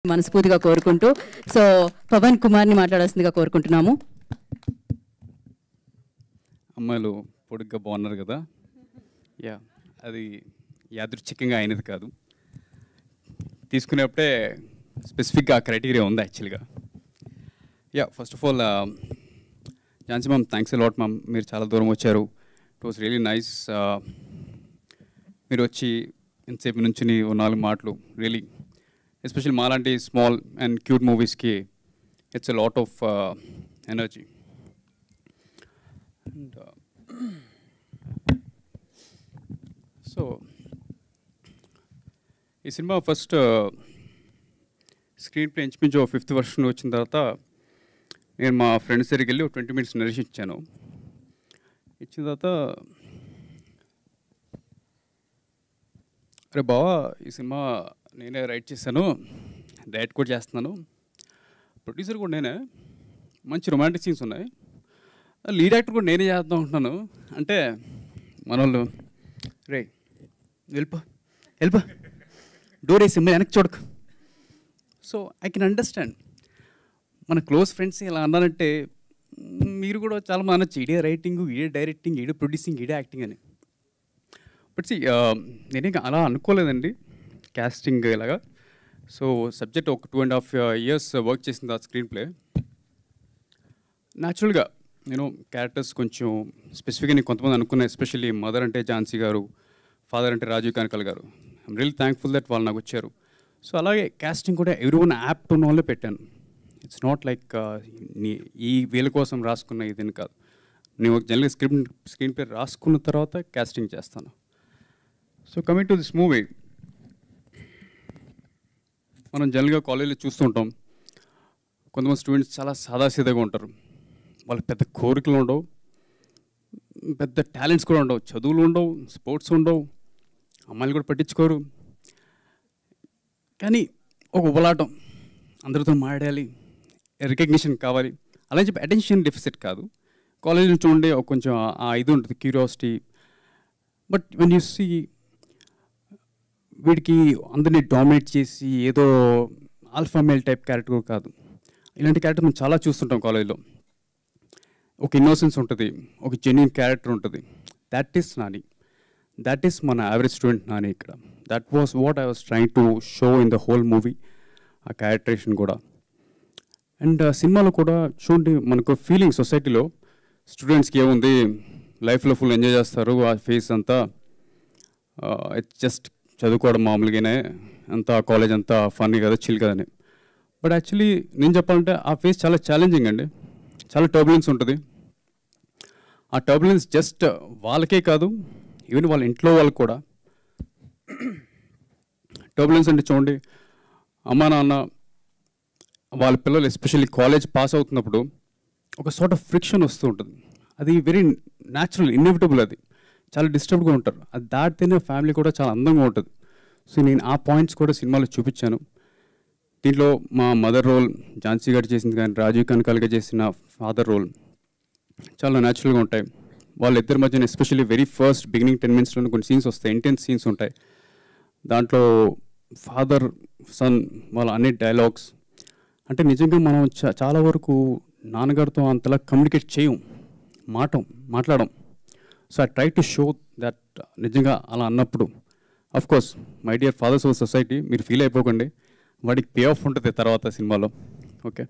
మనస్ఫూర్తిగా కోరుకుంటూ సో పవన్ కుమార్ని మాట్లాడాల్సిందిగా కోరుకుంటున్నాము. అమ్మాయిలు పొడుగ్గా బాగున్నారు కదా, యా అది యాదృచ్ఛికంగా అయినది కాదు, తీసుకునేప్పుడే స్పెసిఫిక్గా ఆ క్రైటీరియా ఉంది యాక్చువల్గా. Yeah first of all Jhansi ma'am, thanks lot ma'am, మీరు చాలా దూరం వచ్చారు. It was really nice. మీరు వచ్చి ఎంతసేపు నుంచి 4 మాటలు రియలీ ఎస్పెషల్లీ మాలాంటి స్మాల్ అండ్ క్యూట్ మూవీస్కి it's a lot of energy. And so ఈ సినిమా ఫస్ట్ స్క్రీన్ ప్లే ఇంచుమించు 5th వర్షన్ వచ్చిన తర్వాత నేను మా ఫ్రెండ్స్ దగ్గరికి వెళ్ళి 20 minutes నరేషన్ ఇచ్చాను. ఇచ్చిన తర్వాత అరే బావా, ఈ సినిమా నేనే రైట్ చేశాను, డైరెక్ట్ కూడా చేస్తున్నాను, ప్రొడ్యూసర్ కూడా నేనే, మంచి రొమాంటిక్ సీన్స్ ఉన్నాయి, లీడ్ యాక్టర్ కూడా నేనే చేద్దాం ఉంటున్నాను అంటే మన వాళ్ళు రే వెళ్ళిపో డోర్ వేసి వెనక్కి చూడకు. సో ఐ కెన్ అండర్స్టాండ్, మన క్లోజ్ ఫ్రెండ్స్ ఇలా అన్నారంటే మీరు కూడా చాలా అనొచ్చు, ఇడే రైటింగ్, ఇడే డైరెక్టింగ్, ఇడే ప్రొడ్యూసింగ్, ఇడే యాక్టింగ్ అని. బట్ నేనే అలా అనుకోలేదండి క్యాస్టింగ్ ఇలాగా. సో సబ్జెక్ట్ ఒక 2.5 years వర్క్ చేసింది ఆ స్క్రీన్ ప్లే. న్యాచురల్గా నేను క్యారెక్టర్స్ కొంచెం స్పెసిఫిక్గా నేను కొంతమంది అనుకున్నా, ఎస్పెషల్లీ మదర్ అంటే ఝాన్సీ గారు, ఫాదర్ అంటే రాజీవ్ కనకాల గారు. ఐఎమ్ రియల్లీ థ్యాంక్ఫుల్ దట్ వాళ్ళు నాకు వచ్చారు. సో అలాగే క్యాస్టింగ్ కూడా ఎవ్రీవన్ యాప్ట్ ఉన్న వాళ్ళే పెట్టాను. ఇట్స్ నాట్ లైక్ ఈ వీళ్ళ కోసం రాసుకున్న ఇదని కాదు. నేను జనరల్గా స్క్రీన్ ప్లే రాసుకున్న తర్వాత క్యాస్టింగ్ చేస్తాను. So coming to this movie, మనం జనరల్గా కాలేజీలో చూస్తూ ఉంటాం, కొంతమంది స్టూడెంట్స్ చాలా సాదాసీదాగా ఉంటారు, వాళ్ళకి పెద్ద కోరికలు ఉండవు, పెద్ద టాలెంట్స్ కూడా ఉండవు, చదువులు ఉండవు, స్పోర్ట్స్ ఉండవు, అమ్మాయిలు కూడా పట్టించుకోరు. కానీ ఒక ఉబలాటం, అందరితో మాట్లాడాలి, రికగ్నిషన్ కావాలి, అలా చెప్పి అటెన్షన్ డెఫిసిట్ కాదు, కాలేజ్ నుంచి ఉండే ఒక కొంచెం ఆ ఇది ఉంటుంది, curiosity. But when you see వీడికి అందరినీ డామినేట్ చేసి ఏదో ఆల్ఫా మేల్ టైప్ క్యారెక్టర్ కాదు, ఇలాంటి క్యారెక్టర్ మనం చాలా చూస్తుంటాం కాలేజ్లో. ఒక ఇన్నోసెన్స్ ఉంటుంది, ఒక జెన్యూన్ క్యారెక్టర్ ఉంటుంది. That is Nani, that is మన యావరేజ్ స్టూడెంట్ నాని ఇక్కడ. That was what I was trying to show in the whole movie, ఆ క్యారెక్టరేషన్ కూడా. అండ్ సినిమాలో కూడా చూడండి, మనకు ఫీలింగ్ సొసైటీలో స్టూడెంట్స్కి ఏముంది, లైఫ్లో ఫుల్ ఎంజాయ్ చేస్తారు, ఆ ఫేస్ అంతా ఇట్స్ జస్ట్ చదువుకోవడం మామూలుగానే, అంతా కాలేజ్ అంతా ఫన్నీ కదా, చిల్ కదని. బట్ యాక్చువల్లీ నేను చెప్పాలంటే ఆ ఫేస్ చాలా ఛాలెంజింగ్ అండి, చాలా టర్బులెన్స్ ఉంటుంది. ఆ టర్బులెన్స్ జస్ట్ వాళ్ళకే కాదు, ఈవెన్ వాళ్ళ ఇంట్లో వాళ్ళకి కూడా. టర్బులెన్స్ అంటే చూడండి, అమ్మా నాన్న వాళ్ళ పిల్లలు ఎస్పెషల్లీ కాలేజ్ పాస్ అవుతున్నప్పుడు ఒక సార్ట్ ఆఫ్ ఫ్రిక్షన్ వస్తూ ఉంటుంది. అది వెరీ న్యాచురల్, ఇన్ఎవిటబుల్, అది చాలా డిస్టర్బ్గా ఉంటారు. అది దాటితేనే ఫ్యామిలీ కూడా చాలా అందంగా ఉంటుంది. సో నేను ఆ పాయింట్స్ కూడా సినిమాలో చూపించాను. దీంట్లో మా మదర్ రోల్ ఝాన్సీ గారు చేసింది, కానీ రాజీవ్ కనకాల్గా చేసిన ఫాదర్ రోల్ చాలా న్యాచురల్గా ఉంటాయి. వాళ్ళిద్దరి మధ్యన ఎస్పెషల్లీ వెరీ ఫస్ట్ బిగినింగ్ 10 minutesలో కొన్ని సీన్స్ వస్తాయి, ఇంటెన్స్ సీన్స్ ఉంటాయి. దాంట్లో ఫాదర్ సన్ వాళ్ళ అన్ని డైలాగ్స్ అంటే నిజంగా మనం చాలా వరకు నాన్నగారితో అంతలా కమ్యూనికేట్ చేయం, మాట్లాడడం. So I try to show that నిజంగా అలా అన్నప్పుడు, of course my dear fathers of society, మీరు ఫీల్ అయిపోకండి, వాడికి పే ఆఫ్ ఉంటుంది తర్వాత సినిమాలో. Okay,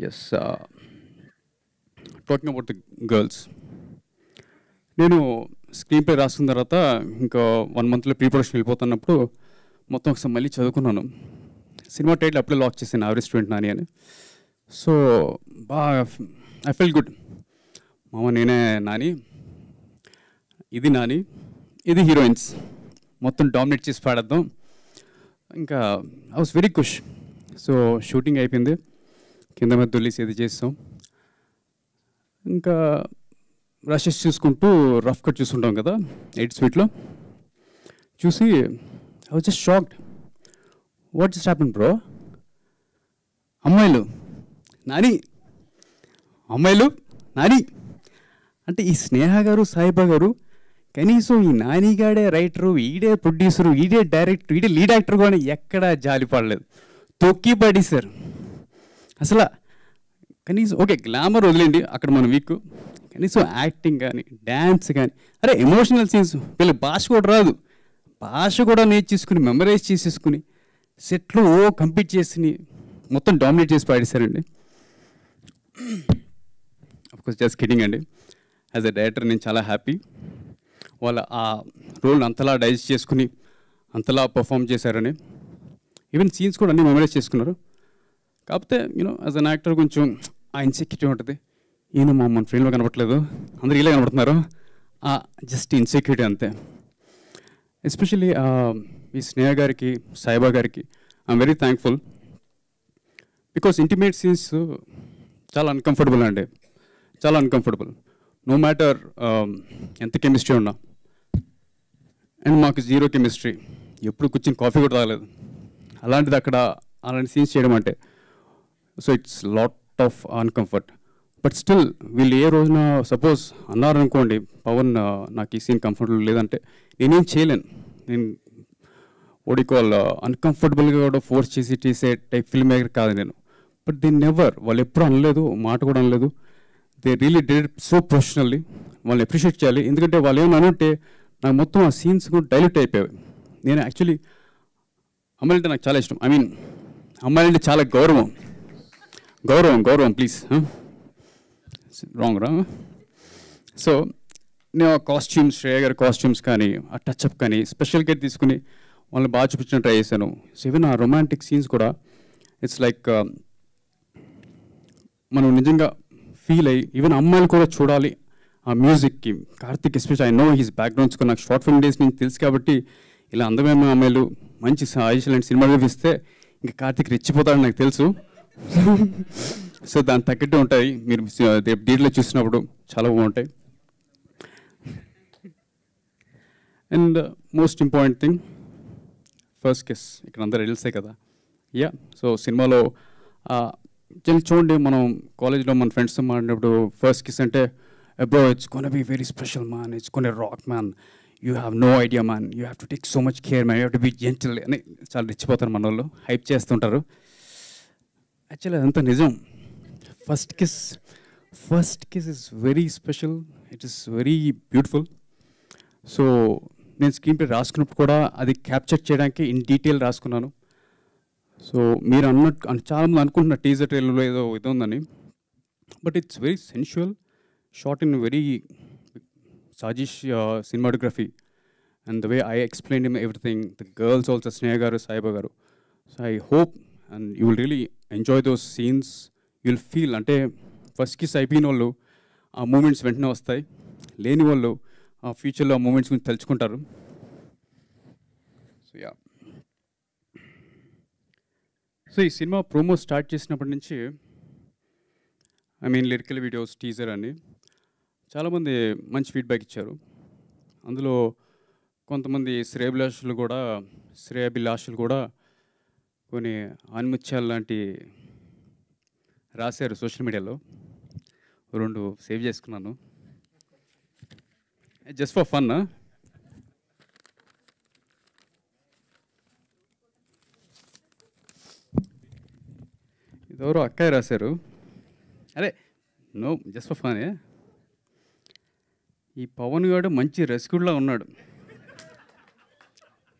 yes. Talking about the girls, నేను స్క్రీన్ ప్లే రాసుకున్న తర్వాత ఇంకా 1 monthలో ప్రీ ప్రొడక్షన్ వెళ్ళిపోతున్నప్పుడు మొత్తం ఒకసారి మళ్ళీ చదువుకున్నాను. సినిమా టైటిల్ అప్పుడే లాక్ చేశాను, యావరేజ్ స్టూడెంట్ నాని అని. సో బాగా ఐ ఫెల్ గుడ్, మామ నేనే నాని, ఇది నాని, ఇది హీరోయిన్స్, మొత్తం డామినేట్ చేసి పాడేద్దాం. ఇంకా ఐ వాస్ వెరీ ఖుష్. సో షూటింగ్ అయిపోయింది, కింద మీద దొల్లేసి ఇది చేస్తాం. ఇంకా రషెస్ చూసుకుంటూ రఫ్ కట్ చూసుకుంటాం కదా 8 స్పీడ్లో, చూసి I was just shocked. What just happen bro? అమ్మాయిలు నాని, అమ్మాయిలు నాని అంటే ఈ స్నేహ గారు, సాయిబా గారు కనీసం ఈ నానిగాడే రైటరు, ఈడే ప్రొడ్యూసరు, ఈడే డైరెక్టర్, ఈడే లీడ్ యాక్టర్ కూడా ఎక్కడా జాలి పడలేదు. తొక్కి పడేశారు అసలు. కనీసం ఓకే గ్లామర్ వదిలేండి, అక్కడ మన వీక్, కనీసం యాక్టింగ్ కానీ డ్యాన్స్ కానీ, అరే ఎమోషనల్ సీన్స్, వీళ్ళకి భాష కూడా రాదు, భాష కూడా నేర్చేసుకుని మెమరైజ్ చేసేసుకుని సెట్లో కంప్లీట్ చేసి మొత్తం డామినేట్ చేసి పాడేశారండి. అఫ్కోర్స్ జస్ట్ కిడింగ్ అండి. యాజ్ అ డైరెక్టర్ నేను చాలా హ్యాపీ వాళ్ళ ఆ రోల్ని అంతలా డైజెస్ట్ చేసుకుని అంతలా పర్ఫామ్ చేశారని. ఈవెన్ సీన్స్ కూడా అన్నీ మెమరైజ్ చేసుకున్నారు. కాకపోతే యాజ్ అన్ యాక్టర్ కొంచెం ఆ ఇన్సెక్యూరిటీ ఉంటుంది, ఈయన మన ఫ్రెండ్లో కనపట్లేదు, అందరూ ఇలా కనపడుతున్నారు, జస్ట్ ఇన్సెక్యూరిటీ అంతే. ఎస్పెషల్లీ ఈ స్నేహ గారికి, సాయిబా గారికి I'm very thankful. Because intimate scenes చాలా అన్కంఫర్టబుల్ అండి, చాలా అన్కంఫర్టబుల్. నో మ్యాటర్ ఎంత కెమిస్ట్రీ ఉన్నా. అండ్ మాకు జీరో కెమిస్ట్రీ, ఎప్పుడు కూర్చొని కాఫీ కూడా తాగలేదు. అలాంటిది అక్కడ అలాంటి సీన్స్ చేయడం అంటే so it's lot of uncomfort. But still వీళ్ళు ఏ రోజున సపోజ్ అన్నారనుకోండి, పవన్ నాకు ఈ సీన్ కంఫర్టబుల్ లేదంటే నేనేం చేయలేను. నేను ఓడికోల్ అన్కంఫర్టబుల్గా కూడా ఫోర్స్ చేసే టైప్ ఫిల్మ్ మేకర్ కాదు నేను. బట్ దే నెవర్, వాళ్ళు ఎప్పుడు అనలేదు, మాట కూడా అనలేదు. They really did it so professionally. వాళ్ళని అప్రిషియేట్ చేయాలి. ఎందుకంటే వాళ్ళు ఏమన్నా అంటే నాకు మొత్తం ఆ సీన్స్ కూడా డైల్యూట్ అయిపోయాయి. నేను యాక్చువల్లీ అమ్మాయిలంటే నాకు చాలా ఇష్టం. ఐ మీన్ అమ్మాయిలంటే చాలా గౌరవం గౌరవం గౌరవం ప్లీజ్ రాంగ్ రా. సో నేను ఆ కాస్ట్యూమ్స్, శ్రేయ గారి కాస్ట్యూమ్స్ కానీ ఆ టచ్అప్ కానీ స్పెషల్ కేర్ తీసుకుని వాళ్ళని బాగా చూపించడం ట్రై చేశాను. సో ఈవెన్ ఆ రొమాంటిక్ సీన్స్ కూడా ఇట్స్ లైక్ మనం నిజంగా ఫీల్ అయ్యి ఈవెన్ అమ్మాయిలు కూడా చూడాలి ఆ మ్యూజిక్కి. Karthik special I know his backgrounds నాకు షార్ట్ ఫిల్మ్ డేస్ నుంచి తెలుసు కాబట్టి ఇలా అందమైన అమ్మాయిలు మంచి ఆయుష్ లాంటి సినిమాలు ఇస్తే ఇంకా కార్తిక్ రెచ్చిపోతాడని నాకు తెలుసు. సో దానికి తగ్గట్టు ఉంటాయి, మీరు డీటెయిల్లో చూసినప్పుడు చాలా బాగుంటాయి. And most important thing first kiss, ఇక్కడ అందరూ తెలిసే కదా. యా, సో సినిమాలో చూడండి, మనం కాలేజ్లో మన ఫ్రెండ్స్తో మాట్లాడినప్పుడు ఫస్ట్ కిస్ అంటే bro it's gonna be very special man, it's gonna rock man, you have no idea man, you have to take so much care man, you have to be gentle అని చాలా రెచ్చిపోతారు మన వాళ్ళు, hype చేస్తుంటారు. Actually అదంతా నిజం. First kiss is very special, it is very beautiful. So నేను screen play రాసుకున్నప్పుడు కూడా అది క్యాప్చర్ చేయడానికి ఇన్ డీటెయిల్ రాసుకున్నాను. సో మీరు అన్నట్టు చాలామంది అనుకుంటున్నారు టీజర్ ట్రైలర్లో ఏదో ఇది ఉందని, but it's very sensual, short in very సాజిష్ cinematography, and the way I explained him everything, the girls also, Sneha garu, Saiba garu. So I hope and you will really enjoy those scenes. You will feel ante first kiss అయిపోయిన వాళ్ళు ఆ moments వెంటనే వస్తాయి, లేని వాళ్ళు ఆ ఫ్యూచర్లో ఆ మూమెంట్స్ గురించి తెలుసుకుంటారు. సో యా, సో ఈ సినిమా ప్రోమో స్టార్ట్ చేసినప్పటి నుంచి I mean lyrical videos, teaser అని చాలామంది మంచి ఫీడ్బ్యాక్ ఇచ్చారు. అందులో కొంతమంది శ్రేయాభిలాషులు కూడా కొన్ని ఆనిముత్యాలు లాంటి రాశారు సోషల్ మీడియాలో. 2 సేవ్ చేసుకున్నాను జస్ట్ ఫర్ ఫన్. ఇదెవరో అక్కయ్య రాశారు, అరే నో జస్ట్ ఫర్ ఫన్. ఈ పవన్ గారు మంచి రసికుడిలా ఉన్నాడు,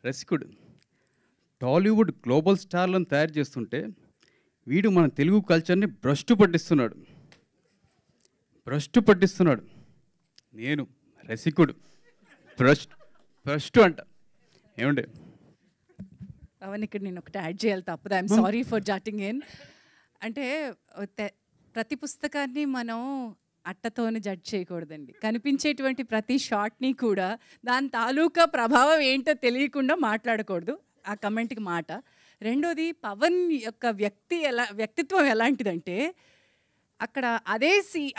రసికుడు. టాలీవుడ్ గ్లోబల్ స్టార్లను తయారు చేస్తుంటే వీడు మన తెలుగు కల్చర్ని భ్రష్టు పట్టిస్తున్నాడు. నేను రసికుడు, భ్రష్టు అంట. ఏమండి పవన్, ఇక్కడ నేను ఒకటి యాడ్ చేయాలి తప్పదు. I'm sorry for jotting in. అంటే ప్రతి పుస్తకాన్ని మనం అట్టతోనే జడ్జ్ చేయకూడదండి. కనిపించేటువంటి ప్రతి షాట్ని కూడా దాని తాలూకా ప్రభావం ఏంటో తెలియకుండా మాట్లాడకూడదు. ఆ కమెంట్కి మాట. రెండోది, పవన్ యొక్క వ్యక్తిత్వం ఎలాంటిదంటే, అక్కడ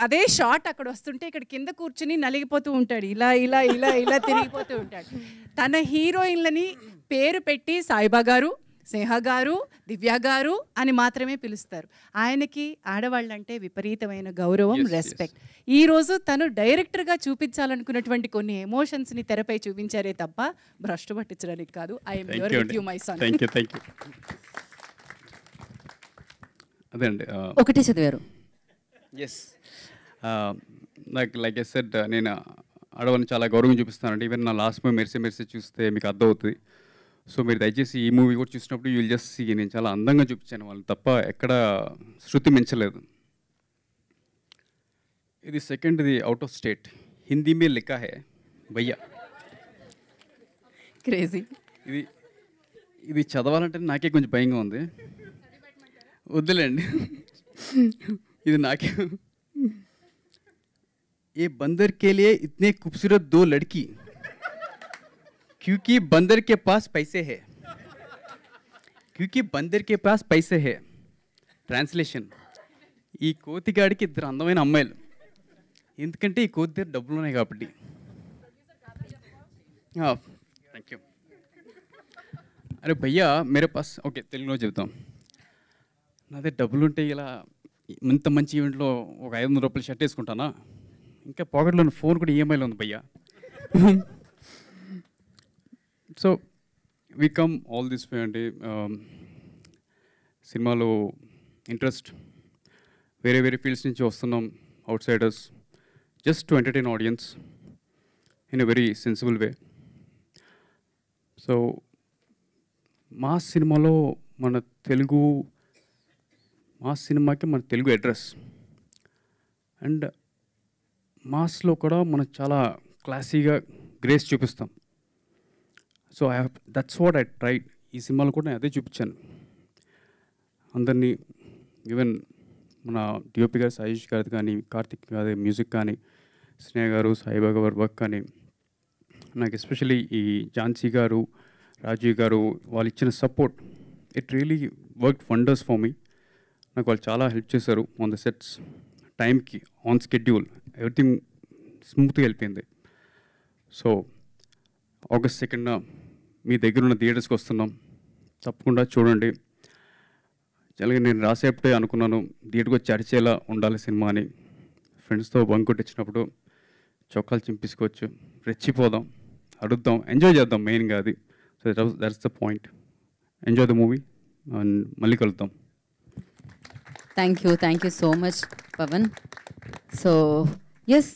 అదే షాట్ అక్కడ వస్తుంటే ఇక్కడ కింద కూర్చుని నలిగిపోతూ ఉంటాడు, ఇలా తిరిగిపోతూ ఉంటాడు. తన హీరోయిన్లని పేరు పెట్టి సాయిబా గారు, స్నేహ గారు, దివ్య గారు అని మాత్రమే పిలుస్తారు. ఆయనకి ఆడవాళ్ళంటే విపరీతమైన గౌరవం, రెస్పెక్ట్. ఈరోజు తను డైరెక్టర్గా చూపించాలనుకున్నటువంటి కొన్ని ఎమోషన్స్ని తెరపై చూపించారే తప్ప భ్రష్టు పట్టించడానికి కాదు. I'm here with you my son. Thank you. అదే అండి. ఒకటే చదివారు. ఎస్, నాకు లైక్ ఐ సెడ్ నేను ఆడవాళ్ళని చాలా గౌరవం చూపిస్తానండి. ఈవెన్ నా లాస్ట్ మూవీ మెరిసే మెరిసే చూస్తే మీకు అర్థమవుతుంది. సో మీరు దయచేసి ఈ మూవీ కూడా చూసినప్పుడు యూ విల్ జస్ట్ సీ నేను చాలా అందంగా చూపించాను వాళ్ళు తప్ప ఎక్కడ శృతి మించలేదు. ఇది సెకండ్ది అవుట్ ఆఫ్ స్టేట్, హిందీ మే లిఖా హై భయ్యా. క్రేజీ. ఇది చదవాలంటే నాకే కొంచెం భయంగా ఉంది, వద్దులేండి. ఇది నాకే. ये बंदर के लिए इतने खूबसूरत दो लड़की क्योंकि बंदर के पास पैसे है, क्योंकि बंदर के पास पैसे है. ట్రాన్స్లేషన్, ఈ కోతిగాడికి ఇద్దరు అందమైన అమ్మాయిలు, ఎందుకంటే ఈ కోతి దగ్గర డబ్బులు ఉన్నాయి కాబట్టి. Thank you. అరే భయ్యా మేరే పాస్, ఓకే తెలుగులో చెబుతాం. నా దగ్గర డబ్బులు ఉంటే ఇలా ఇంత మంచి ఈవెంట్లో ఒక 500 రూపాయలు షర్ట్ వేసుకుంటానా, ఇంకా పాకెట్లో ఉన్న ఫోన్ కూడా ఈఎంఐలో ఉంది భయ్యా. So we come all this way అండి. సినిమాలో ఇంట్రెస్ట్ వేరే వేరే ఫీల్డ్స్ నుంచి వస్తున్నాం, outsiders, just to entertain audience in a very sensible way. So మా సినిమాలో మన సినిమాకి మన తెలుగు అడ్రస్, అండ్ మాస్లో కూడా మనం చాలా క్లాసీగా గ్రేస్ చూపిస్తాం. So that's what I tried. ఈ సినిమాలో కూడా నేను అదే చూపించాను అందరినీ. ఈవెన్ మన డిఓపి గారు సాయిష్ గారి కానీ, కార్తిక్ గారి మ్యూజిక్ కానీ, స్నేహ గారు, సాయిబాబా గారి వర్క్ కానీ, నాకు ఎస్పెషలీ ఈ ఝాన్సీ గారు, రాజీవ్ గారు వాళ్ళు ఇచ్చిన support, it really work wonders for me. నాకు వాళ్ళు చాలా హెల్ప్ చేశారు ఆన్ ద సెట్స్, టైంకి, ఆన్ స్కెడ్యూల్, ఎవ్రీథింగ్ స్మూత్గా వెళ్ళిపోయింది. సో ఆగస్ట్ 2న మీ దగ్గర ఉన్న థియేటర్స్కి వస్తున్నాం, తప్పకుండా చూడండి. అలాగే నేను రాసేపుడే అనుకున్నాను థియేటర్కి వచ్చి అరిచేలా ఉండాలి సినిమా అని. ఫ్రెండ్స్తో బంక్ కొట్టించినప్పుడు చొక్కాలు చింపించుకోవచ్చు, రెచ్చిపోదాం, అడుగుదాం, ఎంజాయ్ చేద్దాం, మెయిన్గా అది. So that's the point. Enjoy the movie and మళ్ళీ కలుద్దాం. Thank you so much Pavan. So yes,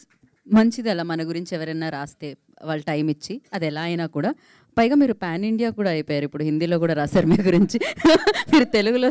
మంచిది అలా మన గురించి ఎవరైనా రాస్తే వాళ్ళు టైం ఇచ్చి, అది ఎలా అయినా కూడా. పైగా మీరు పాన్ ఇండియా కూడా అయిపోయారు, ఇప్పుడు హిందీలో కూడా రాశారు మీ గురించి. మీరు తెలుగులో